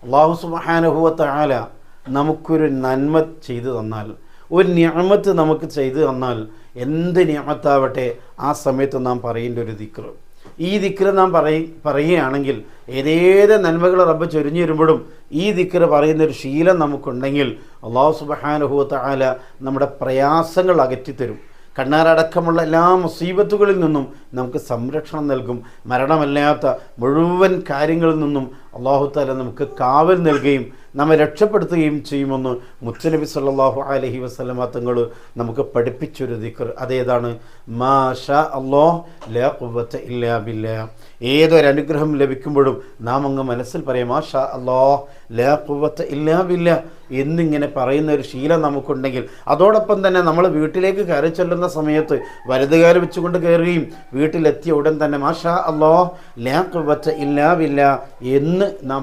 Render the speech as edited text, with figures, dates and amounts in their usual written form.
അല്ലാഹു സുബ്ഹാനഹു വ തആല നമുക്കൊരു നന്മ ചെയ്തു തന്നാൽ, ഒരു നിഅമത്ത് നമുക്ക് ചെയ്തു തന്നാൽ, എന്ത് നിഅമത്താവട്ടെ ആ സമയത്ത് നാം പറയേണ്ട ഒരു ദിക്ർ. ഈ ദിക്ർ നാം പറയുകയാണെങ്കിൽ ഏതേത് നന്മകൾ റബ്ബ് ചൊരിഞ്ഞു വരുമ്പോഴും ഈ ദിക്ർ പറയുന്നൊരു ശീലം നമുക്കുണ്ടെങ്കിൽ അല്ലാഹു സുബ്ഹാനഹു വ തആല നമ്മുടെ പ്രയാസങ്ങൾ അകറ്റിത്തരും. കണ്ണാരടക്കമുള്ള എല്ലാ മുസീബത്തുകളിൽ നിന്നും നമുക്ക് സംരക്ഷണം നൽകും. മരണമല്ലാത്ത മുഴുവൻ കാര്യങ്ങളിൽ നിന്നും അല്ലാഹു തആല നമുക്ക് കാവൽ നൽകുകയും നമ്മെ രക്ഷപ്പെടുത്തുകയും ചെയ്യുമെന്ന് മുത്തുനബി സല്ലല്ലാഹു അലൈഹി വസല്ലമ തങ്ങൾ നമുക്ക് പഠിപ്പിച്ചൊരു ദിക്ർ. അതേതാണ്? മാ ഷാ അല്ലാഹ് ലാ ഖുവത ഇല്ലാ ബില്ലാഹ്. ഏതൊരനുഗ്രഹം ലഭിക്കുമ്പോഴും നാം അങ്ങ് മനസ്സിൽ പറയാം മാ ഷാ അല്ലാഹ് ലാ ഖുവത ഇല്ലാ ബില്ലാഹ് എന്നിങ്ങനെ പറയുന്ന ഒരു ശീലം നമുക്കുണ്ടെങ്കിൽ, അതോടൊപ്പം തന്നെ നമ്മൾ വീട്ടിലേക്ക് കയറി ചെല്ലുന്ന സമയത്ത് വലതുകാല് വെച്ചുകൊണ്ട് കയറുകയും വീട്ടിലെത്തിയ ഉടൻ തന്നെ മാ ഷാ അല്ലാഹ് ലാ ഖുവത ഇല്ലാ ബില്ലാഹ് എന്ന് നാം